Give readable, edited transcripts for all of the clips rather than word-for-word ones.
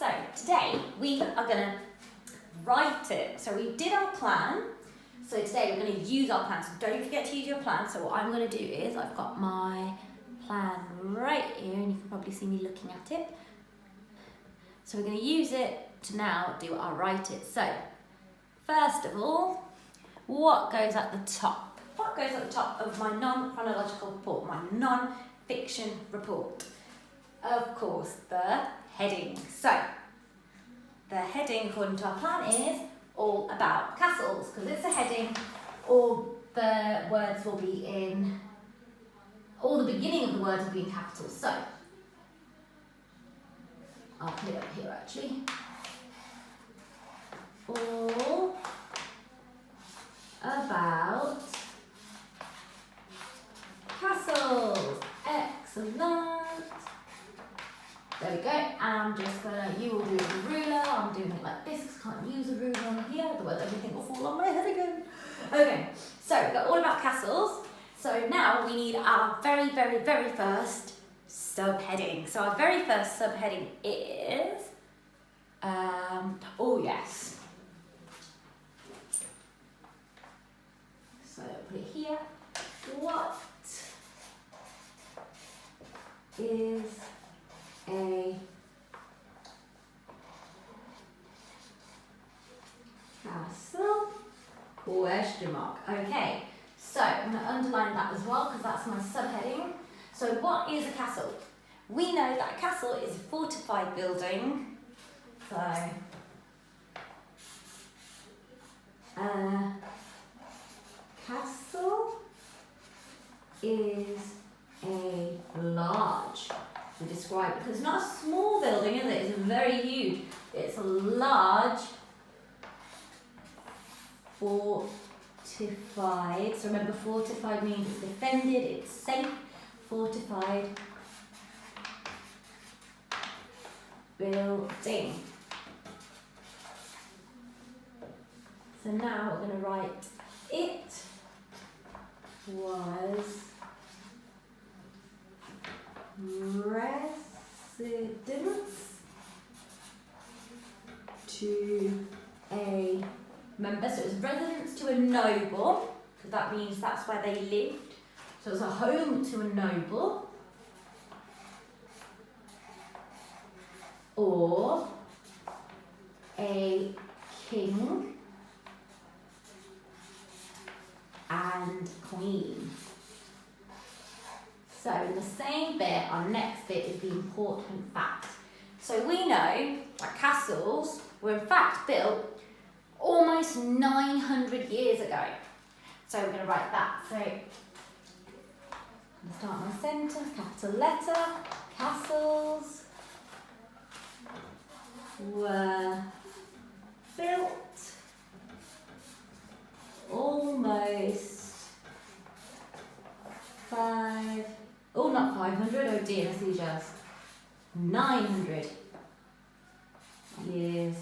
So today we are going to write it. So we did our plan. So today we're going to use our plan. So don't forget to use your plan. So what I'm going to do is I've got my plan right here and you can probably see me looking at it. So we're going to use it to now do our write it. So first of all, what goes at the top? What goes at the top of my non-chronological report, my non-fiction report? Of course, the heading. So the heading according to our plan is all about castles, because it's a heading. All the words will be in, all the beginning of the words will be in capitals. So I'll put it up here actually. All about castles. Excellent. There we go. I'm just gonna, you will do it with a ruler. I'm doing it like this because I can't use a ruler on here, otherwise everything will fall on my head again. Okay, so we've got all about castles. So now we need our very first subheading. So our very first subheading is, oh yes. So I'll put it here. What is a castle? Question mark. Okay, so I'm going to underline that as well because that's my subheading. So what is a castle? We know that a castle is a fortified building. So a castle is a large, to describe it, because it's not a small building, is it? It's very huge. It's a large fortified. So remember, fortified means it's defended, it's safe. Fortified building. So now we're going to write it was residence to a member. So it was residence to a noble, because that means that's where they lived. So it was a home to a noble. Or a king and queen. So in the same bit, our next bit is the important fact. So we know that castles were in fact built almost 900 years ago. So we're going to write that. So I'm going to start my sentence, capital letter. Castles were built almost not 500, oh dear, let's see just 900 years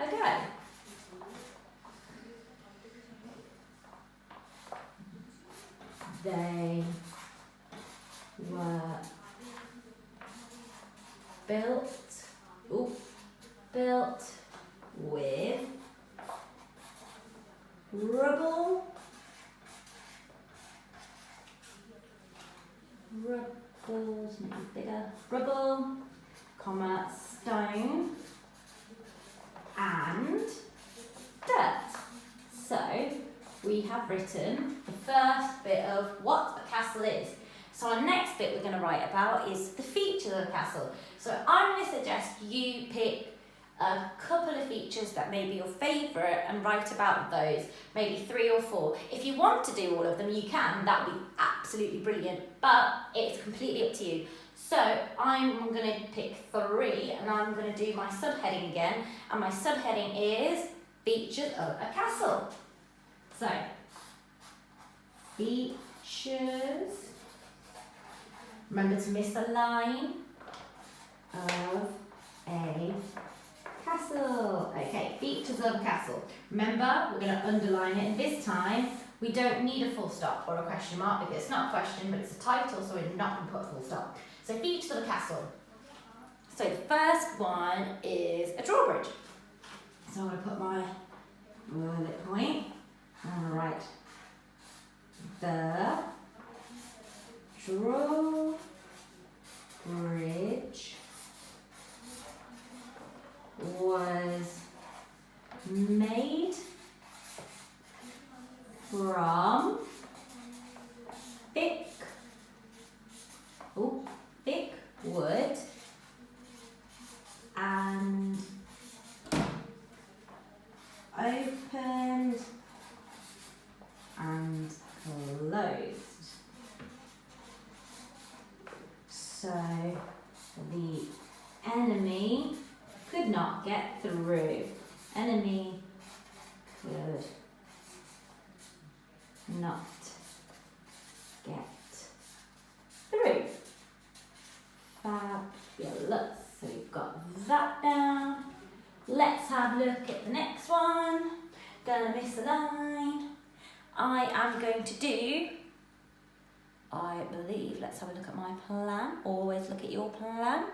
ago. They were built with rubble, make it bigger, rubble, comma, stone, and dirt. So we have written the first bit of what a castle is. So our next bit we're going to write about is the features of a castle. So I'm going to suggest you pick a couple of features that may be your favourite and write about those, maybe 3 or 4. If you want to do all of them, you can, that would be absolutely brilliant, but it's completely up to you. So I'm going to pick 3 and I'm going to do my subheading again, and my subheading is features of a castle. So, features, remember to misalign, of a castle. Okay, features of a castle. Remember, we're going to underline it, and this time we don't need a full stop or a question mark because it's not a question but it's a title, so we're not going to put a full stop. So features of a castle. So the first one is a drawbridge. So I'm going to put my bullet point and write the drawbridge was made from thick wood and opened and closed. So the enemy could not get through. Enemy could not get through. Fabulous. So we've got that down. Let's have a look at the next one. Gonna miss a line. I am going to do, I believe, let's have a look at my plan. Always look at your plan.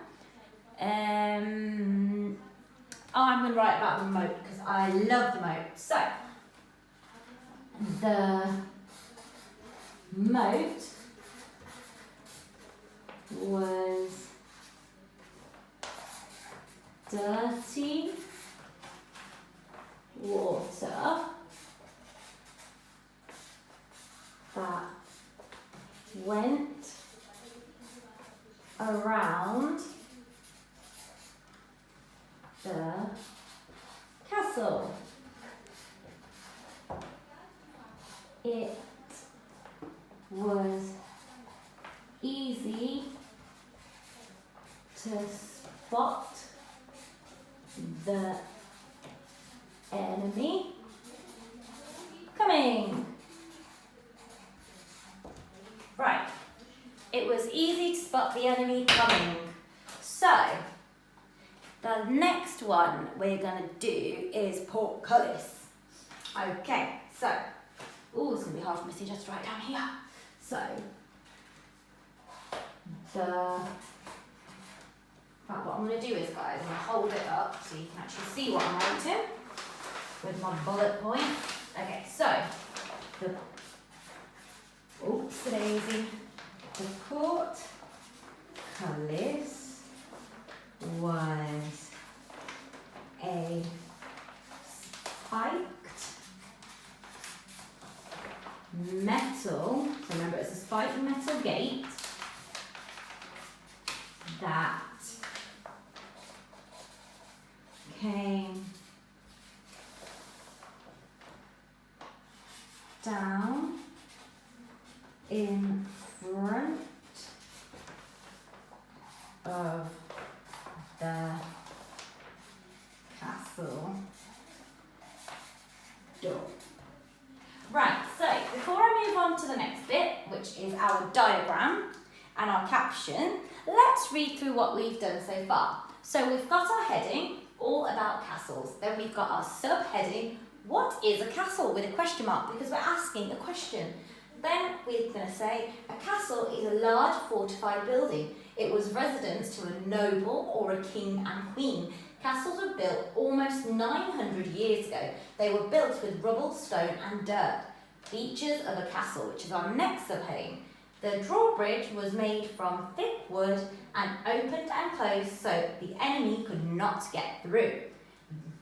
I'm going to write about the moat because I love the moat. So, the moat was dirty water that went around the castle. It was easy to spot the enemy coming. Right, it was easy to spot the enemy coming. So, the next one we're going to do is portcullis. Okay, so, oh, it's going to be hard for me to just write down here. So, what I'm going to do is, guys, I'm going to hold it up so you can actually see what I'm writing with my bullet point. Okay, so, oops, daisy. The portcullis was a spiked metal, so remember it's a spiked metal gate that came down in front of the castle door. Right, so before I move on to the next bit, which is our diagram and our caption, let's read through what we've done so far. So we've got our heading, all about castles. Then we've got our subheading, what is a castle, with a question mark, because we're asking a question. Then we're going to say, a castle is a large fortified building. It was residence to a noble or a king and queen. Castles were built almost 900 years ago. They were built with rubble, stone and dirt. Features of a castle, which is our next subheading. The drawbridge was made from thick wood and opened and closed so the enemy could not get through.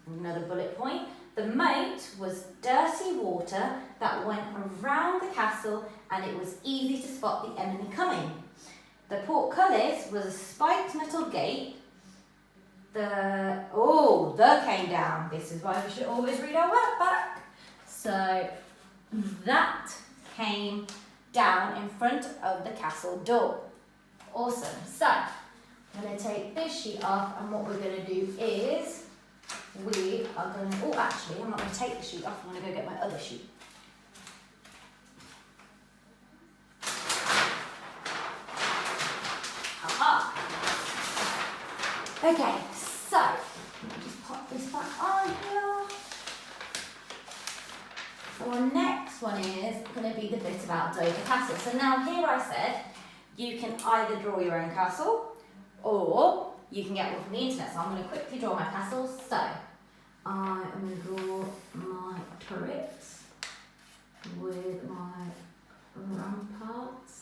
Another bullet point. The moat was dirty water that went around the castle and it was easy to spot the enemy coming. The portcullis was a spiked metal gate. The came down. This is why we should always read our work back. So that came down in front of the castle door. Awesome. So I'm going to take this sheet off and what we're going to do is we are going to, I'm not going to take the sheet off, I'm going to go get my other sheet. Aha! Okay, so, just pop this back on here. So our next one is going to be the bit about Dover Castle. So now here I said, you can either draw your own castle or you can get one from the internet. So I'm going to quickly draw my castles. So I am going to draw my turrets with my ramparts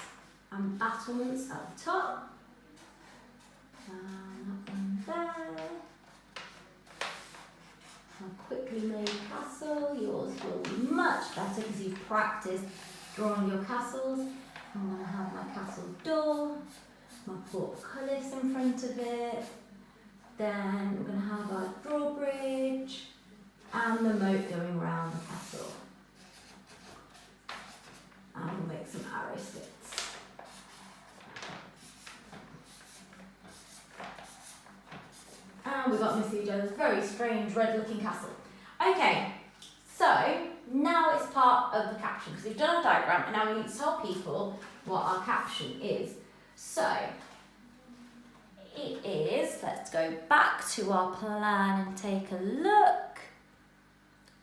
and battlements at the top. And that one there. A quickly made castle. Yours will be much better because you've practiced drawing your castles. I'm going to have my castle door, my portcullis in front of it. Then we're going to have our drawbridge and the moat going around the castle. And we'll make some arrow slits. And we've got Miss Ujo's very strange red-looking castle. Okay, so now it's part of the caption because we've done a diagram and now we need to tell people what our caption is. So it is, let's go back to our plan and take a look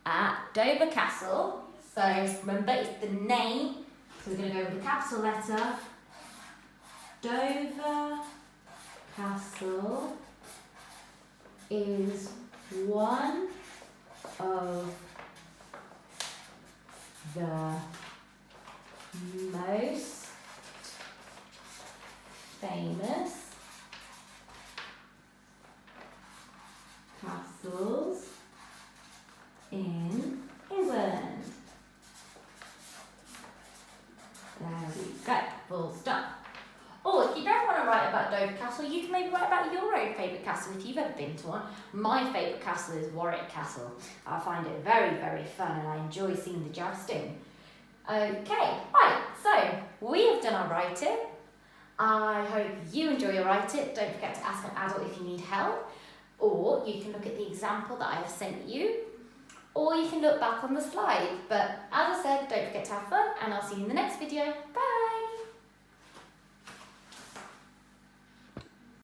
at Dover Castle. So remember, it's the name, so we're going to go with the capital letter. Dover Castle is one of the most famous castles in England. There we go, full stop. Or if you don't want to write about Dover Castle, you can maybe write about your own favourite castle if you've ever been to one. My favourite castle is Warwick Castle. I find it very, very fun and I enjoy seeing the jousting. Okay, right, so we have done our writing. I hope you enjoy your writing. Don't forget to ask an adult if you need help. Or you can look at the example that I have sent you. Or you can look back on the slide. But as I said, don't forget to have fun and I'll see you in the next video. Bye!